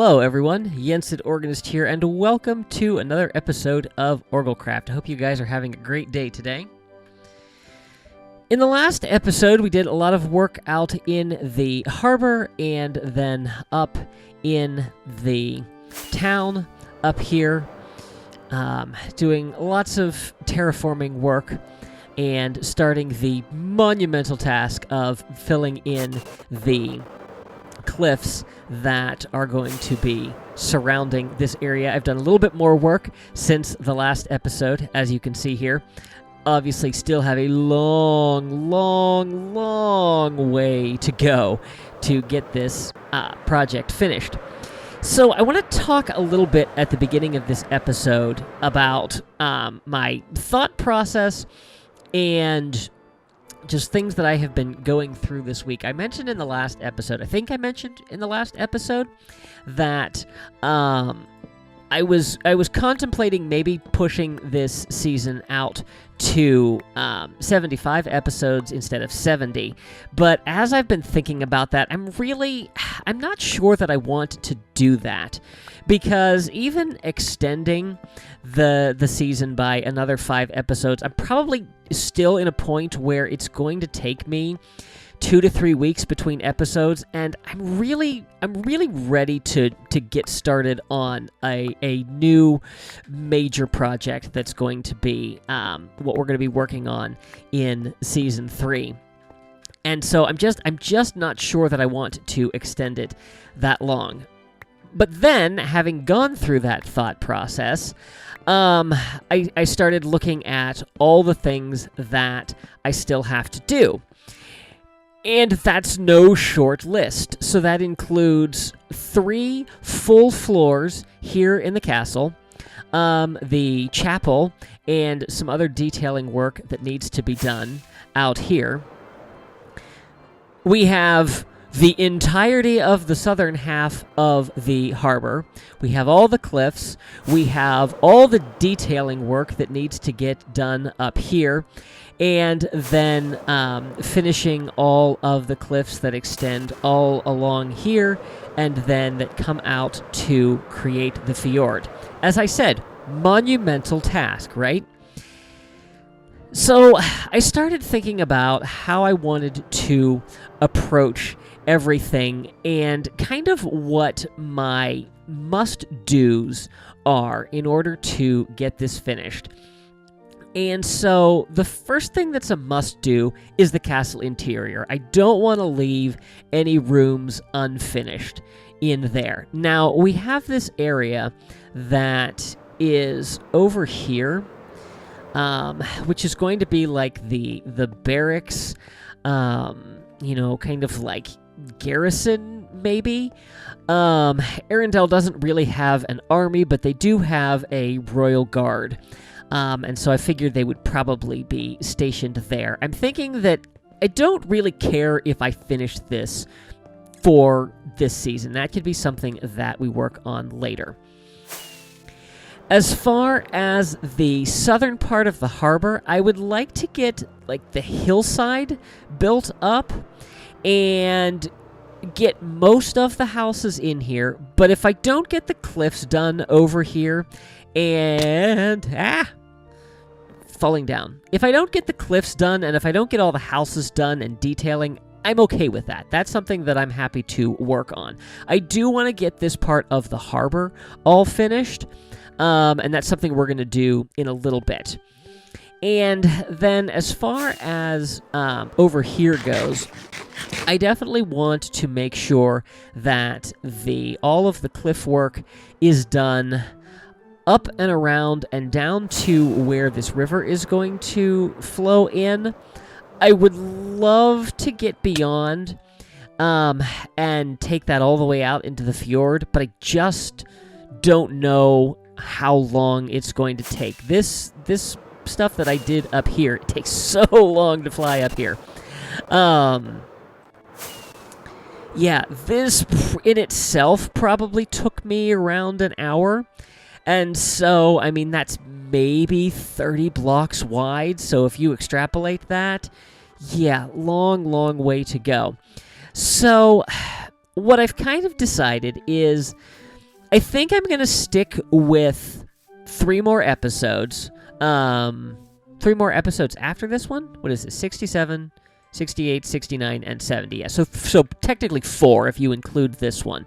Hello everyone, Yensid Organist here, and welcome to another episode of OrgelCraft. I hope you guys are having a great day today. In the last episode, we did a lot of work out in the harbor and then up in the town up here, doing lots of terraforming work and starting the monumental task of filling in the cliffs that are going to be surrounding this area. I've done a little bit more work since the last episode, as you can see here. Obviously, still have a long way to go to get this project finished. So I want to talk a little bit at the beginning of this episode about my thought process and just things that I have been going through this week. I mentioned in the last episode, that I was contemplating maybe pushing this season out to 75 episodes instead of 70. But as I've been thinking about that, I'm not sure that I want to do that, because even extending the season by another 5 episodes, I'm probably still in a point where it's going to take me 2 to 3 weeks between episodes, and I'm really ready to get started on a new major project that's going to be what we're going to be working on in season 3. And so I'm just not sure that I want to extend it that long. But then, having gone through that thought process, I started looking at all the things that I still have to do. And that's no short list. So that includes 3 full floors here in the castle, the chapel, and some other detailing work that needs to be done out here. We have the entirety of the southern half of the harbor. We have all the cliffs. We have all the detailing work that needs to get done up here. And then finishing all of the cliffs that extend all along here and then that come out to create the fjord. As I said, monumental task, right? So I started thinking about how I wanted to approach everything and kind of what my must-dos are in order to get this finished. And so the first thing that's a must-do is the castle interior. I don't want to leave any rooms unfinished in there. Now, we have this area that is over here, which is going to be like the barracks, kind of like garrison, maybe. Arendelle doesn't really have an army, but they do have a royal guard. And so I figured they would probably be stationed there. I'm thinking that I don't really care if I finish this for this season. That could be something that we work on later. As far as the southern part of the harbor, I would like to get like the hillside built up and get most of the houses in here. But if I don't get the cliffs done over here and falling down. If I don't get the cliffs done and if I don't get all the houses done and detailing, I'm okay with that. That's something that I'm happy to work on. I do want to get this part of the harbor all finished, and that's something we're going to do in a little bit. And then as far as over here goes, I definitely want to make sure that all of the cliff work is done up and around and down to where this river is going to flow in. I would love to get beyond and take that all the way out into the fjord, but I just don't know how long it's going to take. This stuff that I did up here, it takes so long to fly up here. This in itself probably took me around an hour. And so, I mean, that's maybe 30 blocks wide. So if you extrapolate that, long way to go. So what I've kind of decided is I think I'm going to stick with 3 more episodes. 3 more episodes after this one. What is it? 67, 68, 69, and 70. Yeah, so technically 4 if you include this one.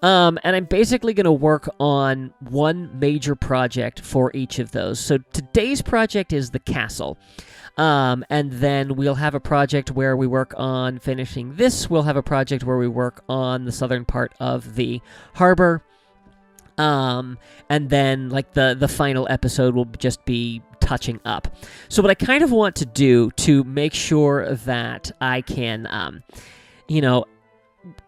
And I'm basically going to work on one major project for each of those. So today's project is the castle. And then we'll have a project where we work on finishing this. We'll have a project where we work on the southern part of the harbor. And then, like, the final episode will just be touching up. So what I kind of want to do to make sure that I can,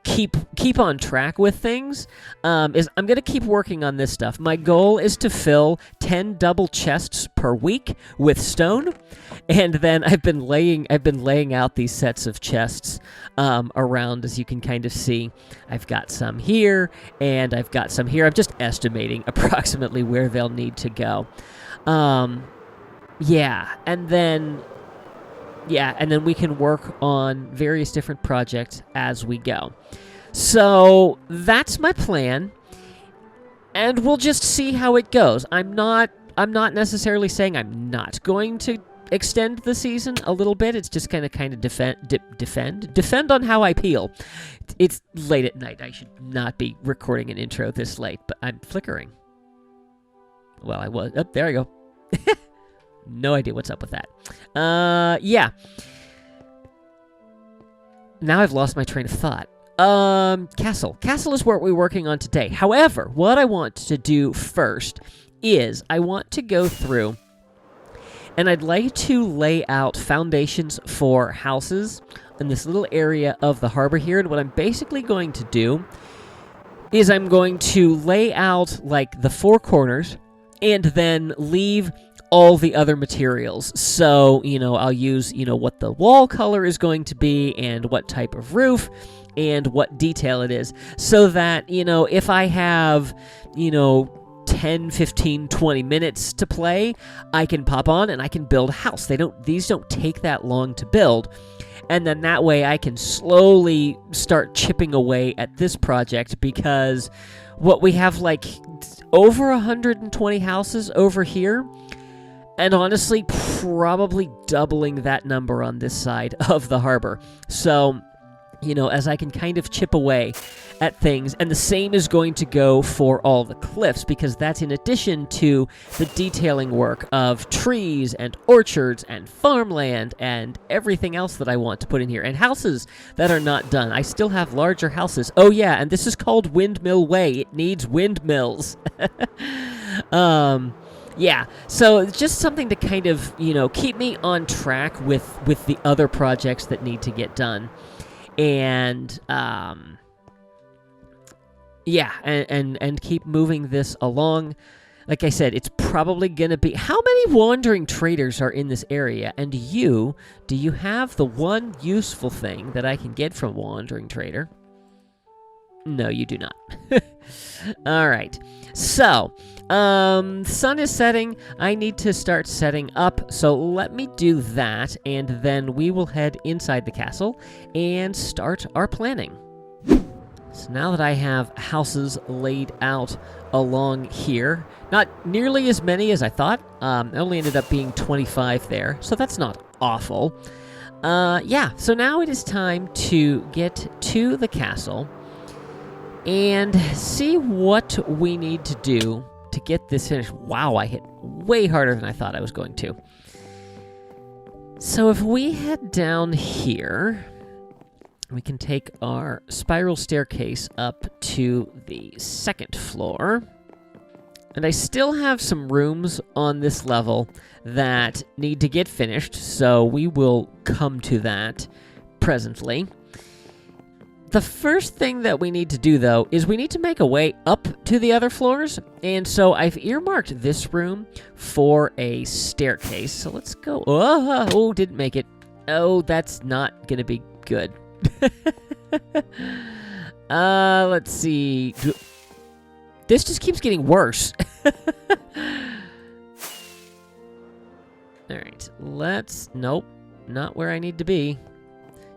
keep on track with things, is I'm going to keep working on this stuff. My goal is to fill 10 double chests per week with stone, and then I've been laying out these sets of chests around, as you can kind of see. I've got some here, and I've got some here. I'm just estimating approximately where they'll need to go. And then we can work on various different projects as we go. So that's my plan, and we'll just see how it goes. I'm not necessarily saying I'm not going to extend the season a little bit. It's just kind of defend on how I peel. It's late at night. I should not be recording an intro this late, but I'm flickering. Well, I was. Oh, there I go. No idea what's up with that. Yeah. Now I've lost my train of thought. Castle. Castle is what we're working on today. However, what I want to do first is I want to go through and I'd like to lay out foundations for houses in this little area of the harbor here. And what I'm basically going to do is I'm going to lay out, like, the 4 corners and then leave all the other materials. So, I'll use, what the wall color is going to be and what type of roof and what detail it is, so that, if I have, 10, 15, 20 minutes to play, I can pop on and I can build a house. These don't take that long to build. And then that way I can slowly start chipping away at this project, because what we have, like, over 120 houses over here, and honestly, probably doubling that number on this side of the harbor. So, as I can kind of chip away at things, and the same is going to go for all the cliffs, because that's in addition to the detailing work of trees and orchards and farmland and everything else that I want to put in here, and houses that are not done. I still have larger houses. Oh yeah, and this is called Windmill Way. It needs windmills. Yeah, so it's just something to kind of, keep me on track with the other projects that need to get done. And, and keep moving this along. Like I said, it's probably going to be... How many wandering traders are in this area? And do you have the one useful thing that I can get from wandering trader? No, you do not. All right. So, sun is setting. I need to start setting up. So let me do that, and then we will head inside the castle and start our planning. So now that I have houses laid out along here, not nearly as many as I thought. I only ended up being 25 there, so that's not awful. So now it is time to get to the castle and see what we need to do to get this finished. Wow, I hit way harder than I thought I was going to. So if we head down here, we can take our spiral staircase up to the 2nd floor. And I still have some rooms on this level that need to get finished, so we will come to that presently. The first thing that we need to do, though, is we need to make a way up to the other floors. And so I've earmarked this room for a staircase. So let's go. Oh, didn't make it. Oh, that's not going to be good. Let's see. This just keeps getting worse. All right, nope, not where I need to be.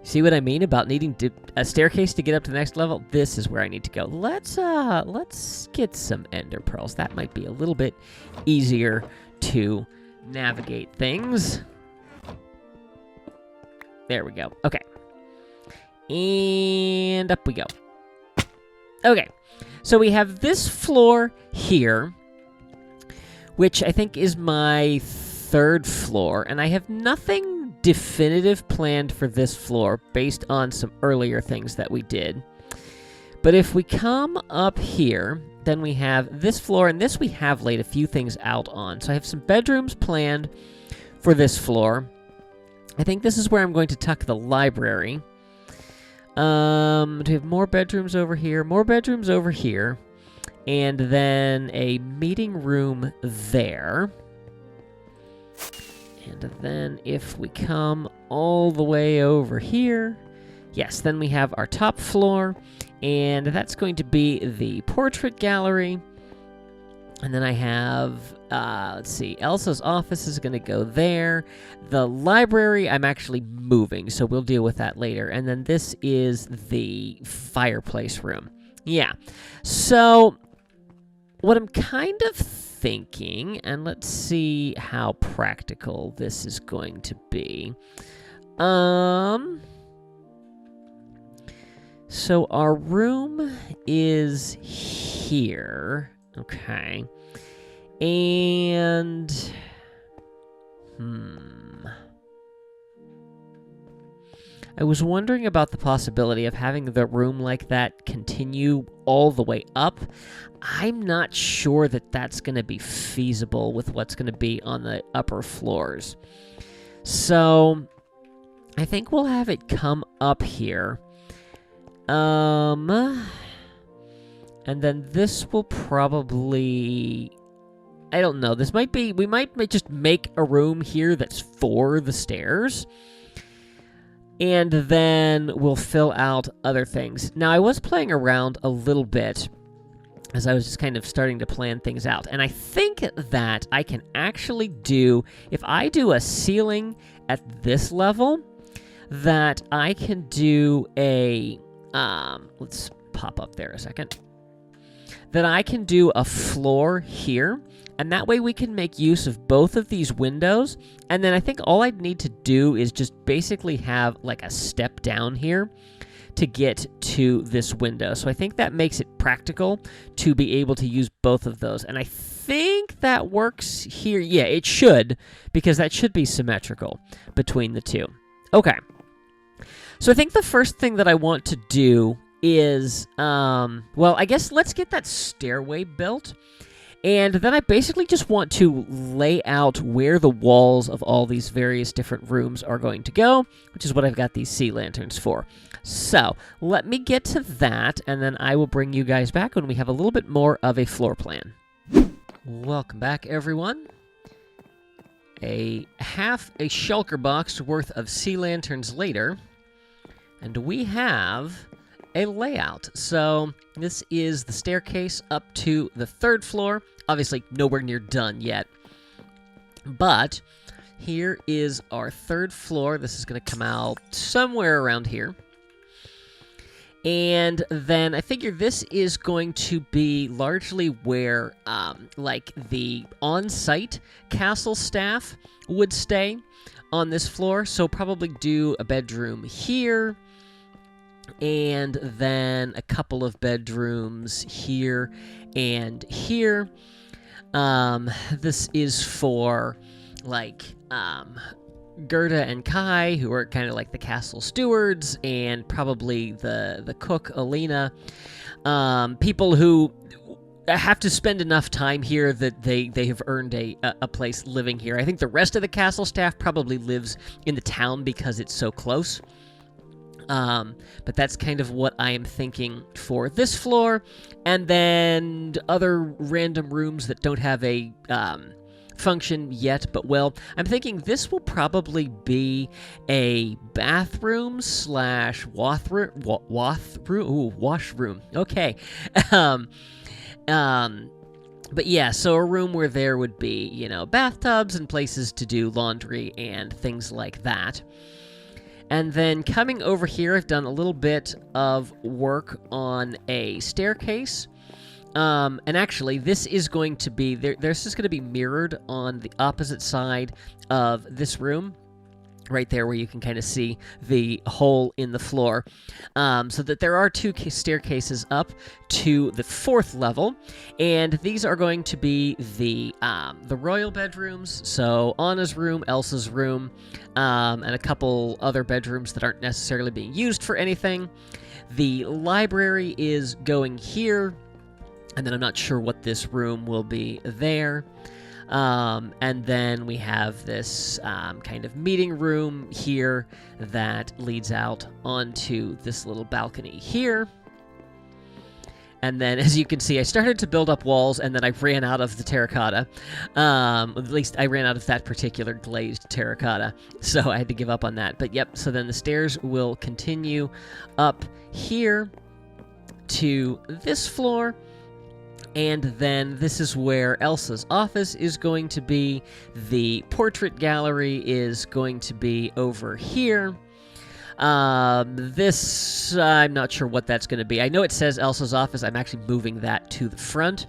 See what I mean about needing a staircase to get up to the next level? This is where I need to go. Let's get some ender pearls. That might be a little bit easier to navigate things. There we go. Okay. And up we go. Okay. So we have this floor here, which I think is my third floor, and I have nothing definitive planned for this floor based on some earlier things that we did. But if we come up here, then we have this floor, and this we have laid a few things out on. So I have some bedrooms planned for this floor. I think this is where I'm going to tuck the library. Do we have more bedrooms over here? More bedrooms over here. And then a meeting room there. And then if we come all the way over here, yes, then we have our top floor, and that's going to be the portrait gallery. And then I have, let's see, Elsa's office is going to go there. The library, I'm actually moving, so we'll deal with that later. And then this is the fireplace room. Yeah, so what I'm kind of thinking, and let's see how practical this is going to be. So our room is here. Okay. And I was wondering about the possibility of having the room like that continue all the way up. I'm not sure that that's going to be feasible with what's going to be on the upper floors. So I think we'll have it come up here. And then this will probably, I don't know, this might be, we might just make a room here that's for the stairs. And then we'll fill out other things. Now, I was playing around a little bit as I was just kind of starting to plan things out. And I think that I can actually do, if I do a ceiling at this level, that I can do a, let's pop up there a second, that I can do a floor here, and that way we can make use of both of these windows, and then I think all I'd need to do is just basically have like a step down here to get to this window. So I think that makes it practical to be able to use both of those, and I think that works here. Yeah, it should, because that should be symmetrical between the two. Okay. So I think the first thing that I want to do is, well, I guess let's get that stairway built. And then I basically just want to lay out where the walls of all these various different rooms are going to go, which is what I've got these sea lanterns for. So let me get to that, and then I will bring you guys back when we have a little bit more of a floor plan. Welcome back, everyone. Half a shulker box worth of sea lanterns later, and we have a layout. So this is the staircase up to the third floor. Obviously nowhere near done yet, but here is our third floor. This is going to come out somewhere around here. And then I figure this is going to be largely where like the on-site castle staff would stay on this floor. So probably do a bedroom here, and then a couple of bedrooms here and here. This is for, like, Gerda and Kai, who are kind of like the castle stewards, and probably the cook, Alina. People who have to spend enough time here that they have earned a place living here. I think the rest of the castle staff probably lives in the town because it's so close. But that's kind of what I am thinking for this floor. And then other random rooms that don't have a function yet, but well, I'm thinking this will probably be a bathroom slash washroom. Okay. But yeah, so a room where there would be, bathtubs and places to do laundry and things like that. And then coming over here, I've done a little bit of work on a staircase. And actually, this is going to be, this is going to be mirrored on the opposite side of this room. Right there where you can kind of see the hole in the floor. So that there are 2 staircases up to the 4th level. And these are going to be the royal bedrooms. So Anna's room, Elsa's room, and a couple other bedrooms that aren't necessarily being used for anything. The library is going here. And then I'm not sure what this room will be there. And then we have this kind of meeting room here that leads out onto this little balcony here. And then, as you can see, I started to build up walls, and then I ran out of the terracotta. At least I ran out of that particular glazed terracotta, so I had to give up on that. But yep, so then the stairs will continue up here to this floor. And then this is where Elsa's office is going to be. The portrait gallery is going to be over here. This, I'm not sure what that's going to be. I know it says Elsa's office. I'm actually moving that to the front.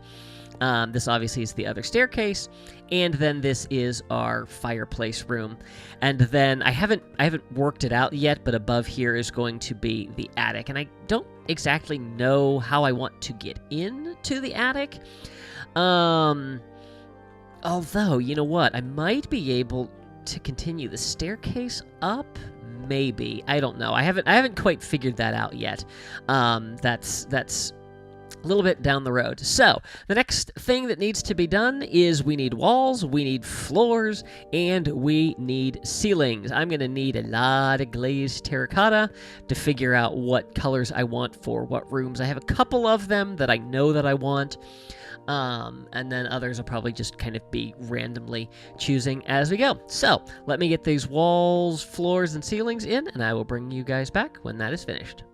This obviously is the other staircase. And then this is our fireplace room. And then I haven't worked it out yet, but above here is going to be the attic. And I don't exactly know how I want to get into the attic. Although, you know what? I might be able to continue the staircase up. Maybe. I don't know. I haven't quite figured that out yet. That's a little bit down the road. So, the next thing that needs to be done is we need walls, we need floors, and we need ceilings. I'm going to need a lot of glazed terracotta to figure out what colors I want for what rooms. I have a couple of them that I know that I want, and then others will probably just kind of be randomly choosing as we go. So, let me get these walls, floors, and ceilings in, and I will bring you guys back when that is finished.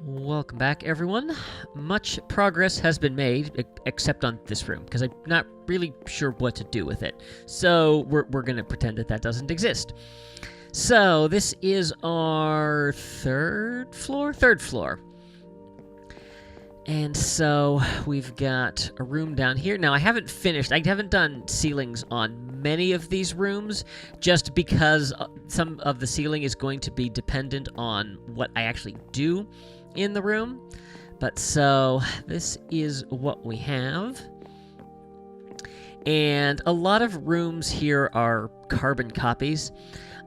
Welcome back, everyone. Much progress has been made, except on this room, because I'm not really sure what to do with it. So we're going to pretend that that doesn't exist. So this is our third floor. And so we've got a room down here. Now, I haven't done ceilings on many of these rooms, just because some of the ceiling is going to be dependent on what I actually do in the room. But so this is what we have. And a lot of rooms here are carbon copies.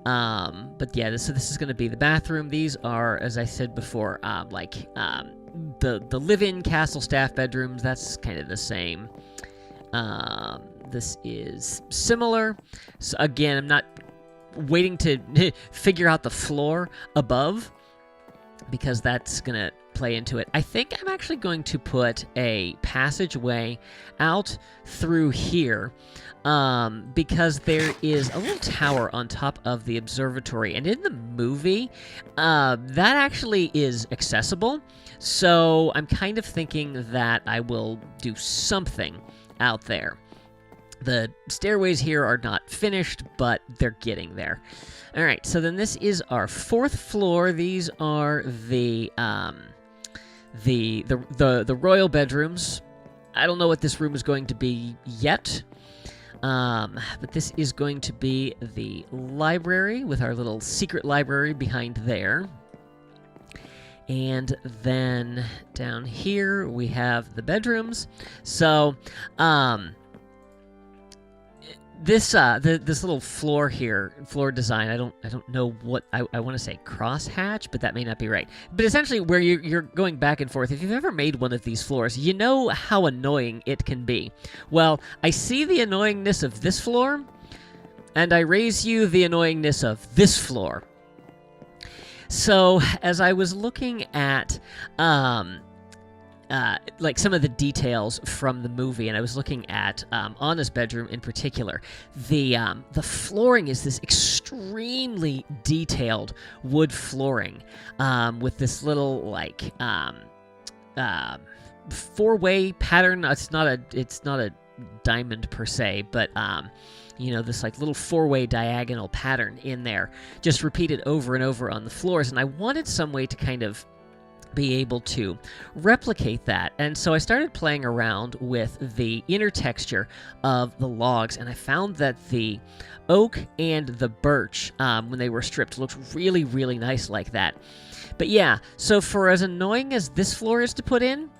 But yeah, so this is going to be the bathroom. These are, as I said before, the live-in castle staff bedrooms. That's kind of the same. This is similar. So again, I'm not waiting to figure out the floor above, because that's going to play into it. I think I'm actually going to put a passageway out through here, because there is a little tower on top of the observatory, and in the movie, that actually is accessible, so I'm kind of thinking that I will do something out there. The stairways here are not finished, but they're getting there. All right, so then this is our 4th floor. These are the royal bedrooms. I don't know what this room is going to be yet, but this is going to be the library with our little secret library behind there. And then down here we have the bedrooms. So, this little floor here, floor design, I don't know what I want to say crosshatch, but that may not be right. But essentially, where you're going back and forth, if you've ever made one of these floors, you know how annoying it can be. Well, I see the annoyingness of this floor, and I raise you the annoyingness of this floor. So, as I was looking at like some of the details from the movie, and I was looking at Anna's bedroom in particular, the flooring is this extremely detailed wood flooring, with this little like 4-way pattern. It's not a diamond per se, but this like little four-way diagonal pattern in there, just repeated over and over on the floors. And I wanted some way to kind of be able to replicate that. And so I started playing around with the inner texture of the logs, and I found that the oak and the birch, when they were stripped, looked really, really nice like that. But yeah, so for as annoying as this floor is to put in,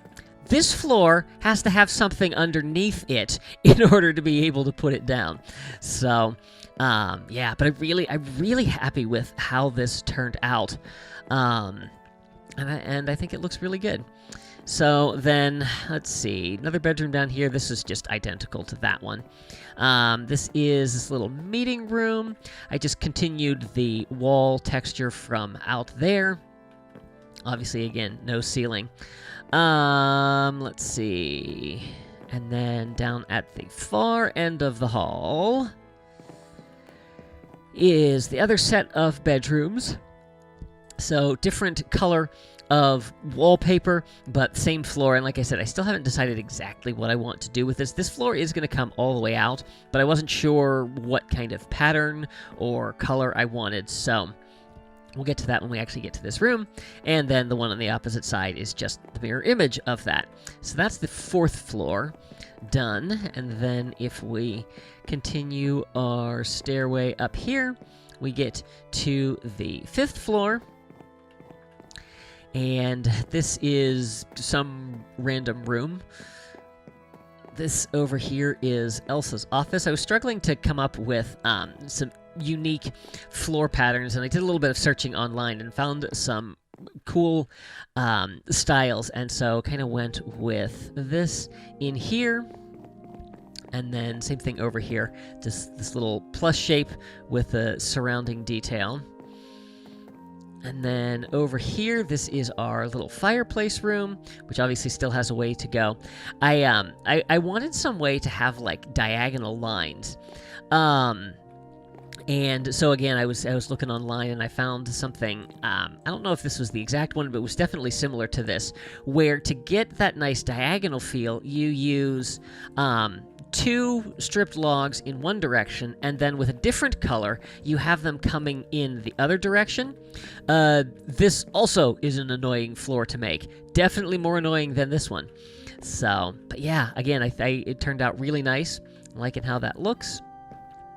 this floor has to have something underneath it in order to be able to put it down. So, yeah, but I'm really happy with how this turned out. And I think it looks really good. So then, let's see, another bedroom down here. This is just identical to that one. This is this little meeting room. I just continued the wall texture from out there. Obviously, again, no ceiling. Let's see. And then down at the far end of the hall is the other set of bedrooms. So different color of wallpaper, but same floor. And like I said, I still haven't decided exactly what I want to do with this. This floor is going to come all the way out, but I wasn't sure what kind of pattern or color I wanted. So we'll get to that when we actually get to this room. And then the one on the opposite side is just the mirror image of that. So that's the fourth floor done. And then if we continue our stairway up here, we get to the fifth floor. And this is some random room. This over here is Elsa's office. I was struggling to come up with some unique floor patterns, and I did a little bit of searching online and found some cool styles, and so kind of went with this in here. And then same thing over here, this little plus shape with the surrounding detail. And then over here, this is our little fireplace room, which obviously still has a way to go. I wanted some way to have like diagonal lines. And so again, I was looking online and I found something, I don't know if this was the exact one, but it was definitely similar to this, where to get that nice diagonal feel, you use two stripped logs in one direction, and then with a different color, you have them coming in the other direction. This also is an annoying floor to make. Definitely more annoying than this one. So, but yeah, again, it turned out really nice. I'm liking how that looks.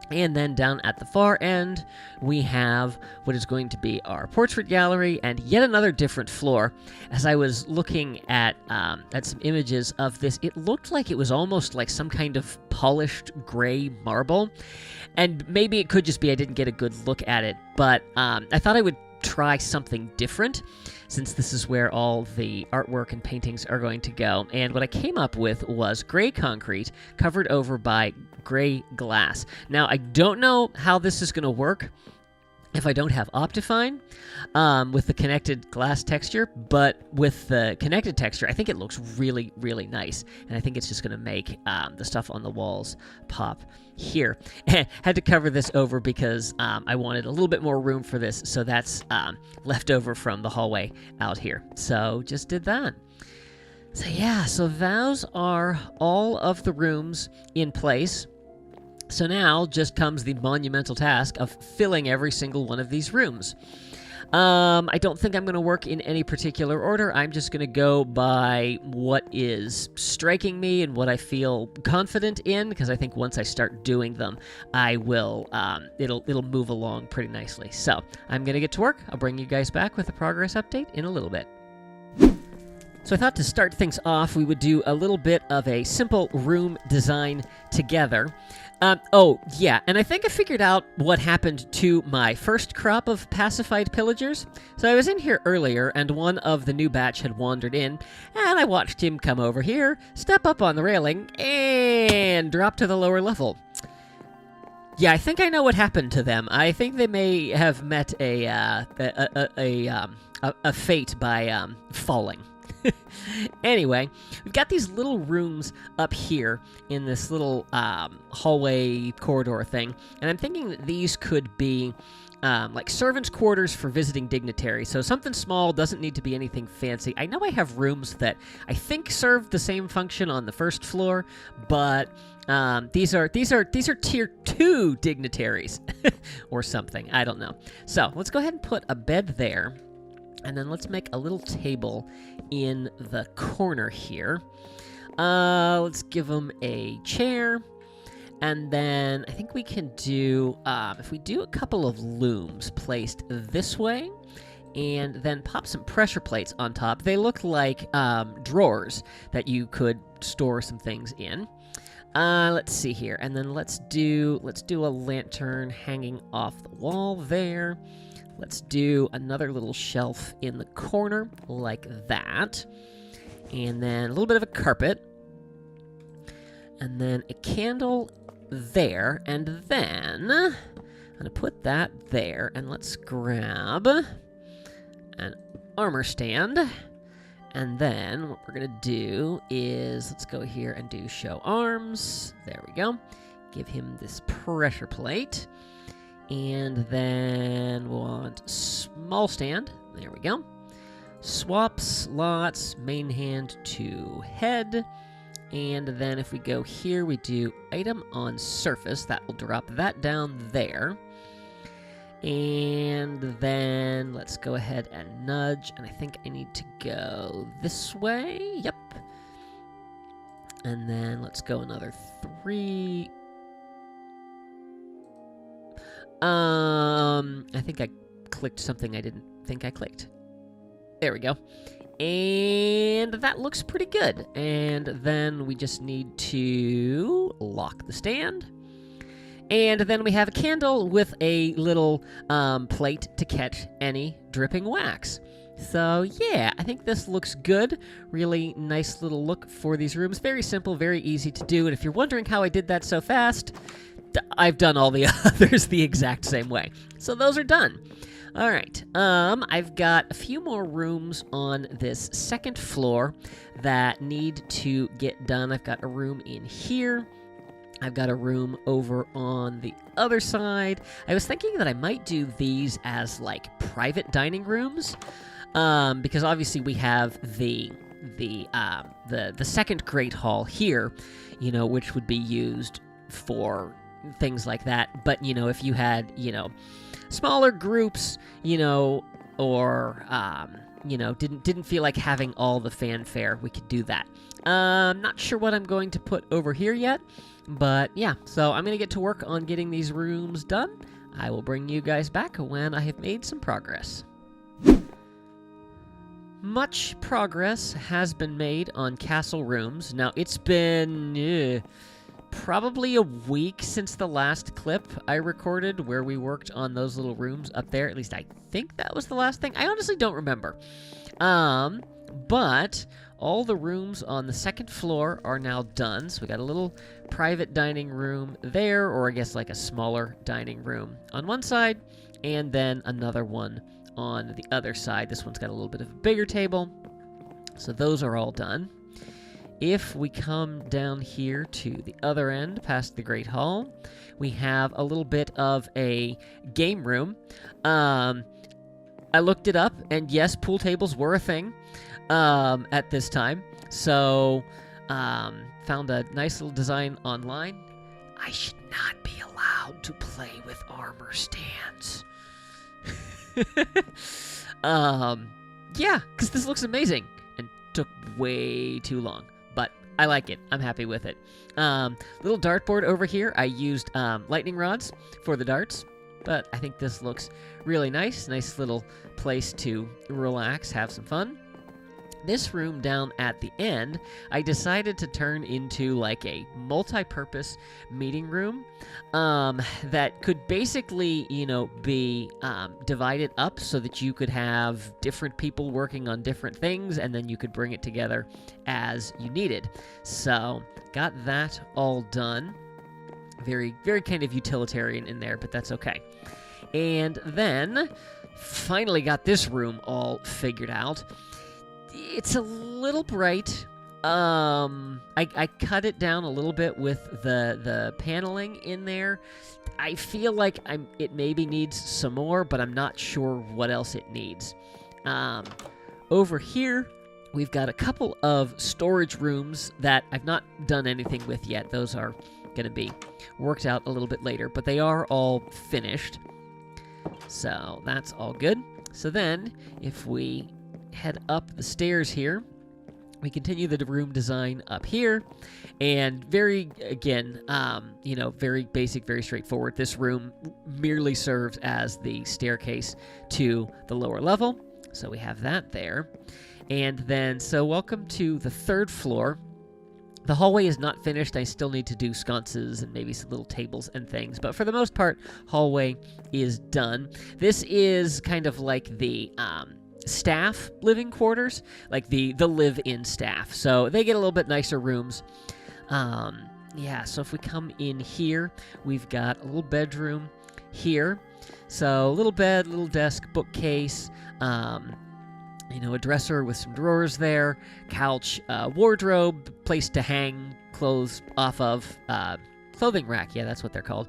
And then down at the far end, we have what is going to be our portrait gallery and yet another different floor. As I was looking at some images of this, it looked like it was almost like some kind of polished gray marble. And maybe it could just be I didn't get a good look at it, but I thought I would try something different, since this is where all the artwork and paintings are going to go. And what I came up with was gray concrete covered over by gray glass. Now, I don't know how this is going to work if I don't have Optifine with the connected glass texture, but with the connected texture, I think it looks really, really nice. And I think it's just going to make the stuff on the walls pop here. Had to cover this over because I wanted a little bit more room for this, so that's left over from the hallway out here. So just did that. So yeah, so those are all of the rooms in place. So now just comes the monumental task of filling every single one of these rooms. I don't think I'm going to work in any particular order. I'm just going to go by what is striking me and what I feel confident in, because I think once I start doing them, I will, it'll move along pretty nicely. So I'm going to get to work. I'll bring you guys back with a progress update in a little bit. So I thought to start things off, we would do a little bit of a simple room design together. Oh, yeah, and I think I figured out what happened to my first crop of pacified pillagers. So I was in here earlier, and one of the new batch had wandered in, and I watched him come over here, step up on the railing, and drop to the lower level. Yeah, I think I know what happened to them. I think they may have met a fate by falling. Anyway, we've got these little rooms up here in this little hallway corridor thing, and I'm thinking that these could be like servants' quarters for visiting dignitaries. So something small, doesn't need to be anything fancy. I know I have rooms that I think serve the same function on the first floor, but these are tier 2 dignitaries or something. I don't know. So let's go ahead and put a bed there, and then let's make a little table in the corner here. Let's give them a chair. And then I think we can do, if we do a couple of looms placed this way, and then pop some pressure plates on top. They look like drawers that you could store some things in. Let's see here, and then let's do a lantern hanging off the wall there. Let's do another little shelf in the corner like that, and then a little bit of a carpet, and then a candle there, and then I'm gonna put that there, and let's grab an armor stand, and then what we're gonna do is let's go here and do show arms. There we go. Give him this pressure plate, and then we'll want small stand. There we go. Swap slots, main hand to head. And then if we go here, we do item on surface. That will drop that down there. And then let's go ahead and nudge. And I think I need to go this way. Yep. And then let's go another 3. I think I clicked something I didn't think I clicked. There we go. And that looks pretty good. And then we just need to lock the stand. And then we have a candle with a little plate to catch any dripping wax. So yeah, I think this looks good. Really nice little look for these rooms. Very simple, very easy to do. And if you're wondering how I did that so fast, I've done all the others the exact same way. So those are done. All right, I've got a few more rooms on this second floor that need to get done. I've got a room in here. I've got a room over on the other side. I was thinking that I might do these as like private dining rooms, because obviously we have the second great hall here, you know, which would be used for things like that. But you know, if you had, you know, smaller groups, you know, or you know, didn't feel like having all the fanfare, we could do that. Not sure what I'm going to put over here yet, but yeah, so I'm gonna get to work on getting these rooms done. I will bring you guys back when I have made some progress. Much progress has been made on castle rooms. Now, it's been probably a week since the last clip I recorded where we worked on those little rooms up there. At least I think that was the last thing. I honestly don't remember. But all the rooms on the second floor are now done. So we got a little private dining room there, or I guess like a smaller dining room on one side, and then another one on the other side. This one's got a little bit of a bigger table. So those are all done. If we come down here to the other end, past the Great Hall, we have a little bit of a game room. I looked it up, and yes, pool tables were a thing at this time. So, found a nice little design online. I should not be allowed to play with armor stands. Yeah, because this looks amazing and took way too long. But I like it. I'm happy with it. Little dartboard over here. I used lightning rods for the darts, but I think this looks really nice. Nice little place to relax, have some fun. This room down at the end, I decided to turn into like a multi-purpose meeting room that could basically, you know, be divided up so that you could have different people working on different things, and then you could bring it together as you needed. So, got that all done. Very, very kind of utilitarian in there, but that's okay. And then, finally got this room all figured out. It's a little bright, I cut it down a little bit with the paneling in there. I feel like it maybe needs some more, but I'm not sure what else it needs. Over here, we've got a couple of storage rooms that I've not done anything with yet. Those are going to be worked out a little bit later, but they are all finished. So that's all good. So then, if we head up the stairs here, we continue the room design up here, and very basic, very straightforward. This room merely serves as the staircase to the lower level, so we have that there. And then, so welcome to the 3rd floor. The hallway is not finished. I still need to do sconces and maybe some little tables and things, but for the most part, hallway is done. This is kind of like the staff living quarters, like the live-in staff. So they get a little bit nicer rooms. So if we come in here, we've got a little bedroom here. So little bed, little desk, bookcase, a dresser with some drawers there, couch, wardrobe, place to hang clothes off of, clothing rack. Yeah, that's what they're called.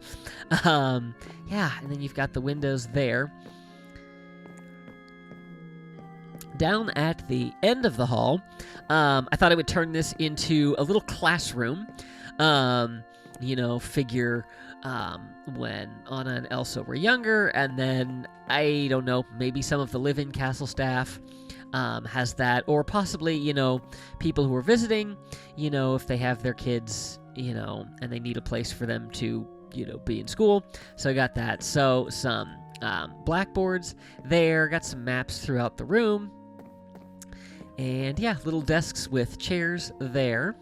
And then you've got the windows there. Down at the end of the hall, I thought I would turn this into a little classroom. Figure when Anna and Elsa were younger, and then, I don't know, maybe some of the live-in castle staff has that, or possibly, people who are visiting, if they have their kids, and they need a place for them to, be in school. So I got that. So some blackboards there, got some maps throughout the room. And yeah, little desks with chairs there.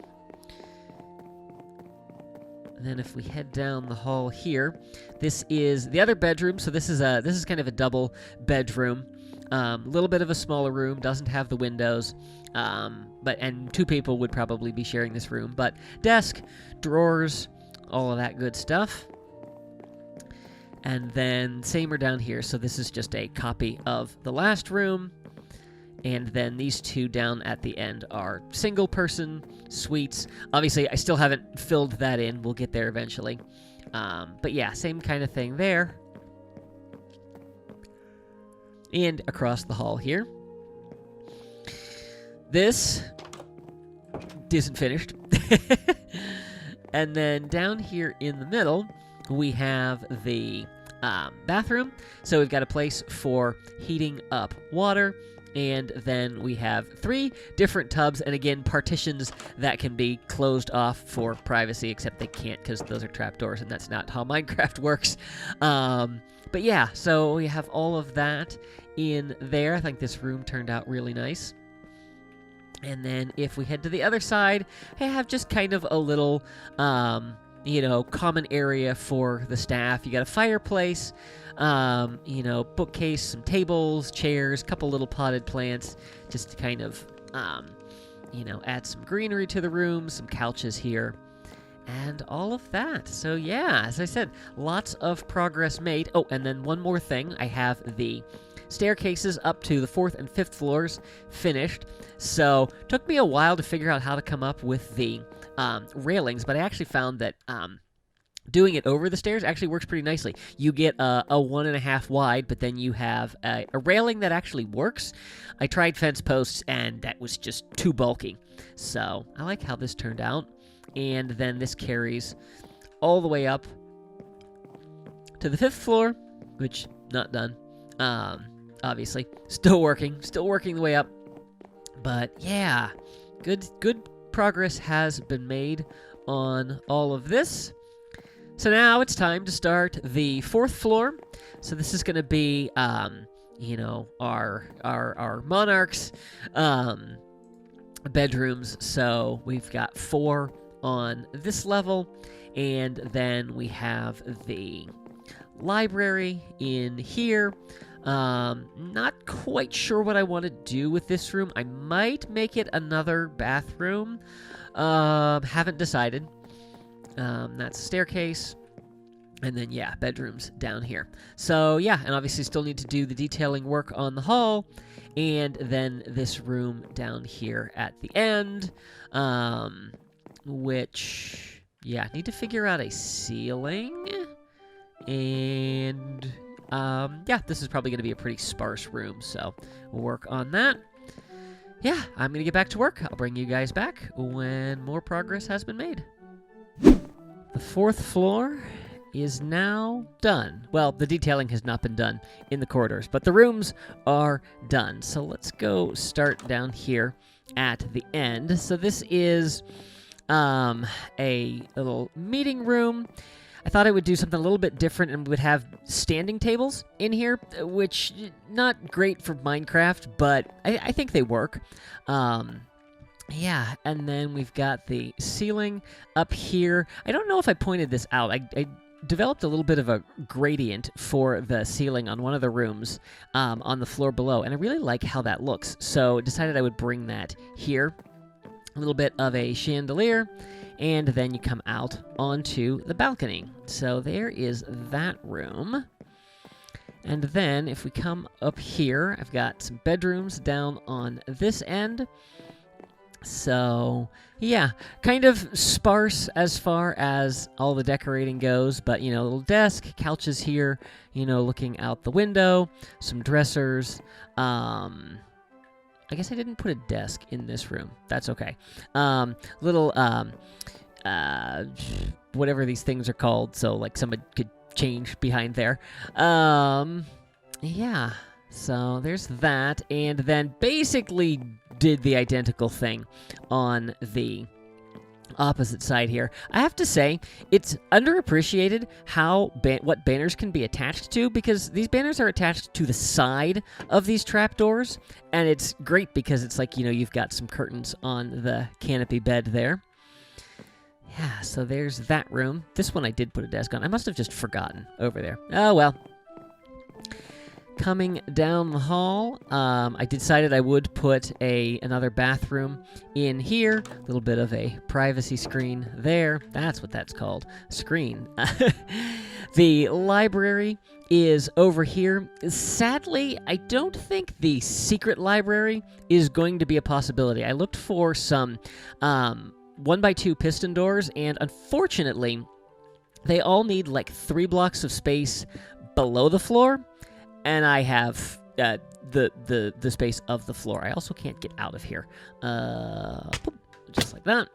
And then if we head down the hall here, this is the other bedroom. So this is kind of a double bedroom. A little bit of a smaller room, doesn't have the windows. And 2 people would probably be sharing this room. But desk, drawers, all of that good stuff. And then same are down here. So this is just a copy of the last room. And then these 2 down at the end are single-person suites. Obviously, I still haven't filled that in. We'll get there eventually. But yeah, same kind of thing there. And across the hall here. This isn't finished. And then down here in the middle, we have the bathroom. So we've got a place for heating up water. And then we have 3 different tubs, and again, partitions that can be closed off for privacy, except they can't because those are trapdoors, and that's not how Minecraft works. But yeah, so we have all of that in there. I think this room turned out really nice. And then if we head to the other side, I have just kind of a little, common area for the staff. You got a fireplace, bookcase, some tables, chairs, couple little potted plants, just to kind of, add some greenery to the room, some couches here, and all of that. So yeah, as I said, lots of progress made. Oh, and then one more thing. I have the staircases up to the 4th and 5th floors finished. So took me a while to figure out how to come up with the railings, but I actually found that doing it over the stairs actually works pretty nicely. You get a 1.5 wide, but then you have a railing that actually works. I tried fence posts, and that was just too bulky. So I like how this turned out. And then this carries all the way up to the 5th floor, which not done. Obviously, still working the way up. But yeah, good progress has been made on all of this. So now it's time to start the 4th floor. So this is going to be, our monarchs' bedrooms. So we've got 4 on this level, and then we have the library in here. Not quite sure what I want to do with this room. I might make it another bathroom. Haven't decided. That's a staircase. And then, yeah, bedrooms down here. So, yeah, and obviously still need to do the detailing work on the hall. And then this room down here at the end, which, yeah, need to figure out a ceiling. And, yeah, this is probably going to be a pretty sparse room, so we'll work on that. Yeah, I'm going to get back to work. I'll bring you guys back when more progress has been made. The 4th floor is now done. Well, the detailing has not been done in the corridors, but the rooms are done. So let's go start down here at the end. So this is a little meeting room. I thought I would do something a little bit different and would have standing tables in here, which not great for Minecraft, but I think they work. Yeah, and then we've got the ceiling up here. I don't know if I pointed this out. I developed a little bit of a gradient for the ceiling on one of the rooms on the floor below, and I really like how that looks. So decided I would bring that here. A little bit of a chandelier, and then you come out onto the balcony. So there is that room. And then if we come up here, I've got some bedrooms down on this end. So, yeah, kind of sparse as far as all the decorating goes, but, you know, a little desk, couches here, you know, looking out the window, some dressers. I guess I didn't put a desk in this room. That's okay. Little, whatever these things are called, so, like, somebody could change behind there. Yeah, so there's that, and then basically did the identical thing on the opposite side here. I have to say, it's underappreciated how what banners can be attached to, because these banners are attached to the side of these trapdoors, and it's great because it's like, you know, you've got some curtains on the canopy bed there. Yeah, so there's that room. This one I did put a desk on. I must have just forgotten over there. Oh, well. Coming down the hall, I decided I would put another bathroom in here. A little bit of a privacy screen there. That's what that's called. Screen. The library is over here. Sadly, I don't think the secret library is going to be a possibility. I looked for some 1x2 piston doors, and unfortunately, they all need like 3 blocks of space below the floor. And I have the space of the floor. I also can't get out of here. Just like that.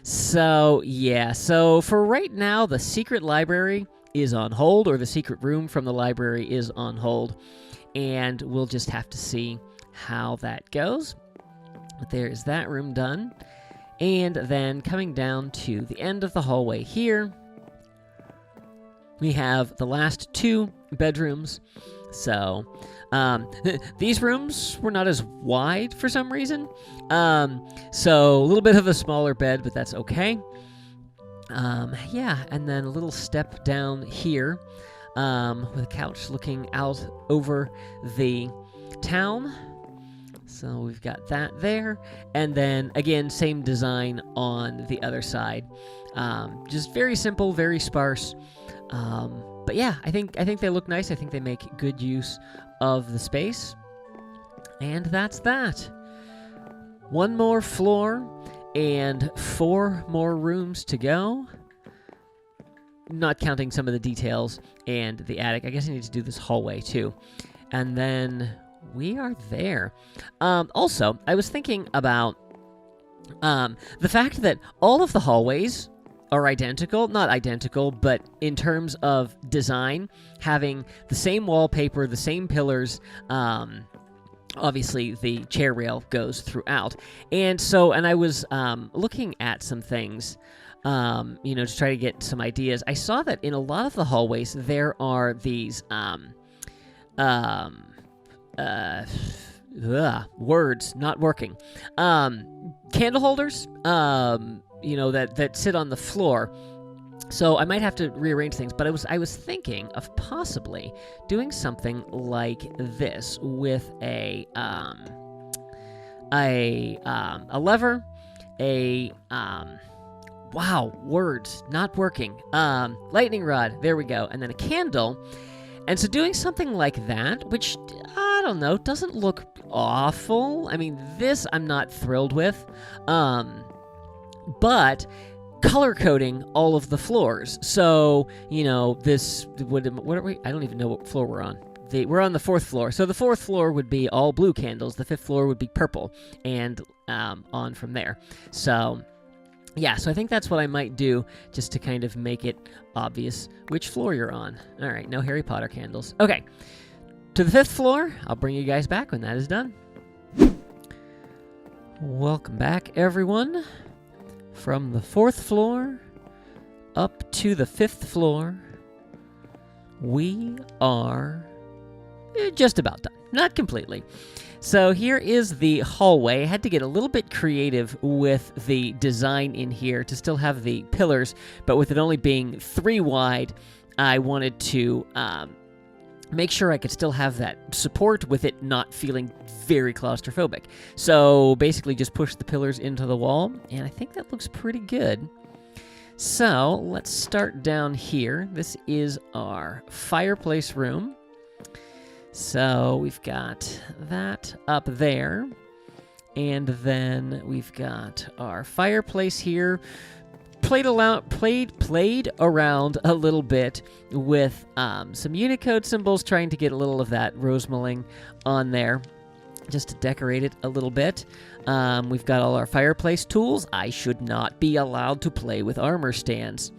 So, yeah. So, for right now, the secret library is on hold, or the secret room from the library is on hold. And we'll just have to see how that goes. But there is that room done. And then coming down to the end of the hallway here, we have the last 2 bedrooms. So, these rooms were not as wide for some reason. So, a little bit of a smaller bed, but that's okay. Yeah, and then a little step down here with a couch looking out over the town. So, we've got that there. And then, again, same design on the other side. Just very simple, very sparse. But yeah, I think they look nice. I think they make good use of the space. And that's that. 1 more floor and 4 more rooms to go. Not counting some of the details and the attic. I guess I need to do this hallway too. And then we are there. Also, I was thinking about the fact that all of the hallways are identical, not identical, but in terms of design, having the same wallpaper, the same pillars, obviously the chair rail goes throughout. And I was looking at some things, you know, to try to get some ideas. I saw that in a lot of the hallways, there are these, words not working, candle holders, you know, that sit on the floor. So I might have to rearrange things, but I was thinking of possibly doing something like this with a lever, a Wow, words not working. Lightning rod, there we go. And then a candle. And so doing something like that, which, I don't know, doesn't look awful. I mean, this I'm not thrilled with. But color coding all of the floors. So, this what are we? I don't even know what floor we're on. We're on the 4th floor. So the 4th floor would be all blue candles. The 5th floor would be purple, and on from there. So, yeah, so I think that's what I might do, just to kind of make it obvious which floor you're on. All right, no Harry Potter candles. Okay, to the 5th floor. I'll bring you guys back when that is done. Welcome back, everyone. From the 4th floor up to the 5th floor, we are just about done. Not completely. So here is the hallway. I had to get a little bit creative with the design in here to still have the pillars, but with it only being 3 wide, I wanted to make sure I could still have that support with it not feeling very claustrophobic. So basically just push the pillars into the wall, and I think that looks pretty good. So let's start down here. This is our fireplace room. So we've got that up there, and then we've got our fireplace here. Played around a little bit with some Unicode symbols, trying to get a little of that rosemalling on there, just to decorate it a little bit. We've got all our fireplace tools. I should not be allowed to play with armor stands.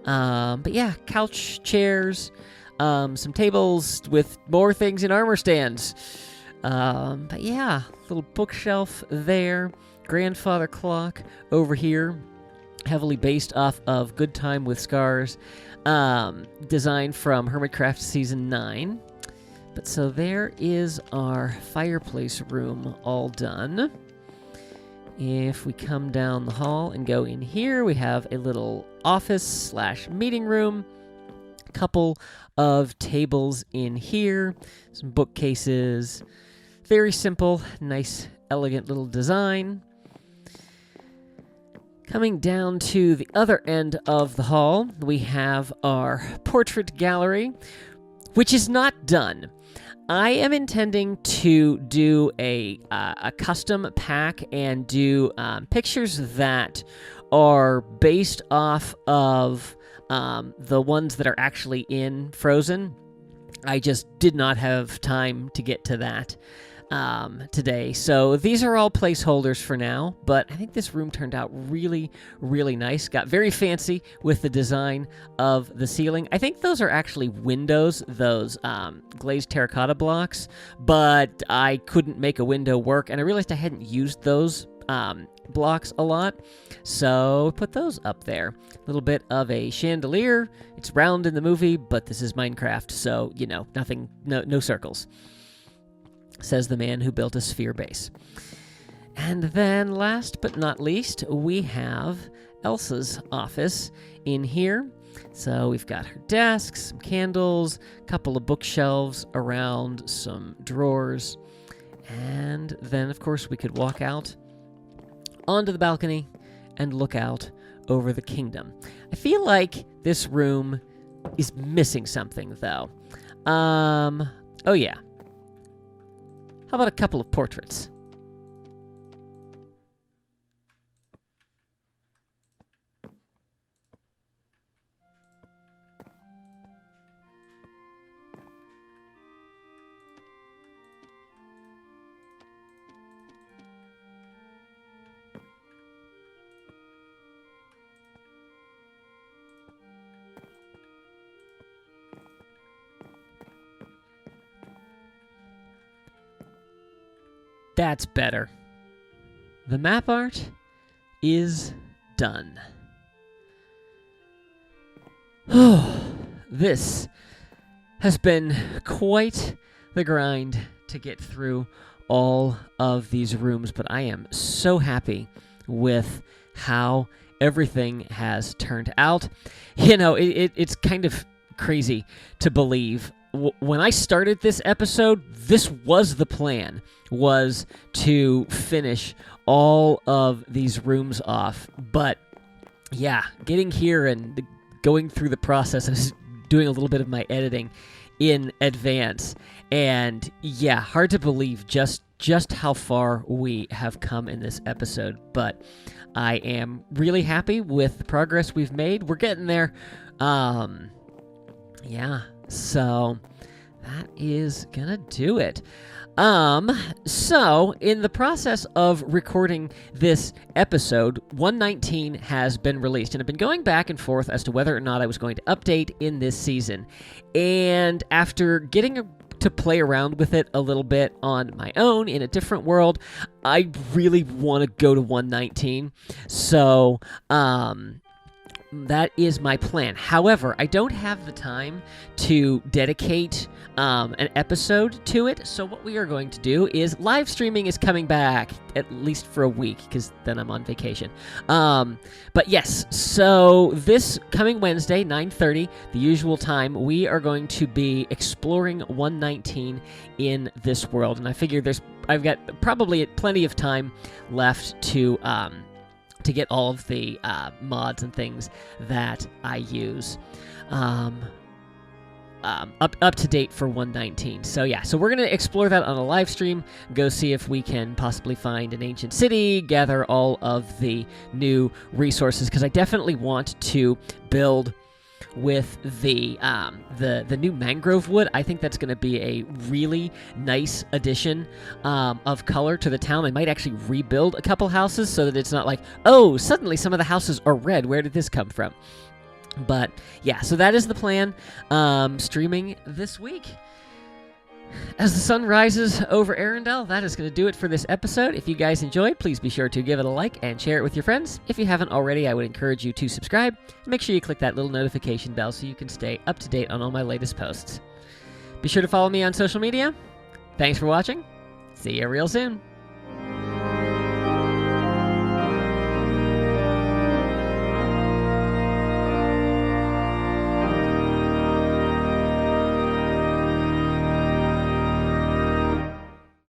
But yeah, couch, chairs, some tables with more things in armor stands. But yeah, little bookshelf there. Grandfather clock over here, heavily based off of Good Time with Scars, design from Hermitcraft Season 9. But so there is our fireplace room all done. If we come down the hall and go in here, we have a little office/meeting room, a couple of tables in here, some bookcases, very simple, nice, elegant little design. Coming down to the other end of the hall, we have our portrait gallery, which is not done. I am intending to do a custom pack and do pictures that are based off of the ones that are actually in Frozen. I just did not have time to get to that today. So these are all placeholders for now, but I think this room turned out really, really nice. Got very fancy with the design of the ceiling. I think those are actually windows, those glazed terracotta blocks, but I couldn't make a window work, and I realized I hadn't used those blocks a lot, so put those up there. A little bit of a chandelier. It's round in the movie, but this is Minecraft, so, nothing, no circles, says the man who built a sphere base. And then last but not least, we have Elsa's office in here. So we've got her desk, some candles, a couple of bookshelves around, some drawers, and then, of course, we could walk out onto the balcony and look out over the kingdom. I feel like this room is missing something, though. Oh yeah. How about a couple of portraits? That's better. The map art is done. This has been quite the grind to get through all of these rooms, but I am so happy with how everything has turned out. It's kind of crazy to believe. When I started this episode, this was the plan, was to finish all of these rooms off, but yeah, getting here and going through the process of doing a little bit of my editing in advance. And yeah, hard to believe just how far we have come in this episode. But I am really happy with the progress we've made. We're getting there. Yeah, so that is gonna do it. So in the process of recording this episode, 119 has been released, and I've been going back and forth as to whether or not I was going to update in this season. And after getting to play around with it a little bit on my own in a different world, I really want to go to 119. So, that is my plan. However, I don't have the time to dedicate an episode to it, so what we are going to do is live streaming is coming back, at least for a week, because then I'm on vacation. But yes, so this coming Wednesday, 9:30, the usual time, we are going to be exploring 119 in this world, and I figure I've got probably plenty of time left to get all of the mods and things that I use up to date for 119. So yeah, so we're going to explore that on a live stream, go see if we can possibly find an ancient city, gather all of the new resources, because I definitely want to build with the new mangrove wood. I think that's going to be a really nice addition of color to the town. I might actually rebuild a couple houses so that it's not like, oh, suddenly some of the houses are red. Where did this come from? But yeah, so that is the plan. Streaming this week. As the sun rises over Arendelle, that is going to do it for this episode. If you guys enjoyed, please be sure to give it a like and share it with your friends. If you haven't already, I would encourage you to subscribe. And make sure you click that little notification bell so you can stay up to date on all my latest posts. Be sure to follow me on social media. Thanks for watching. See you real soon.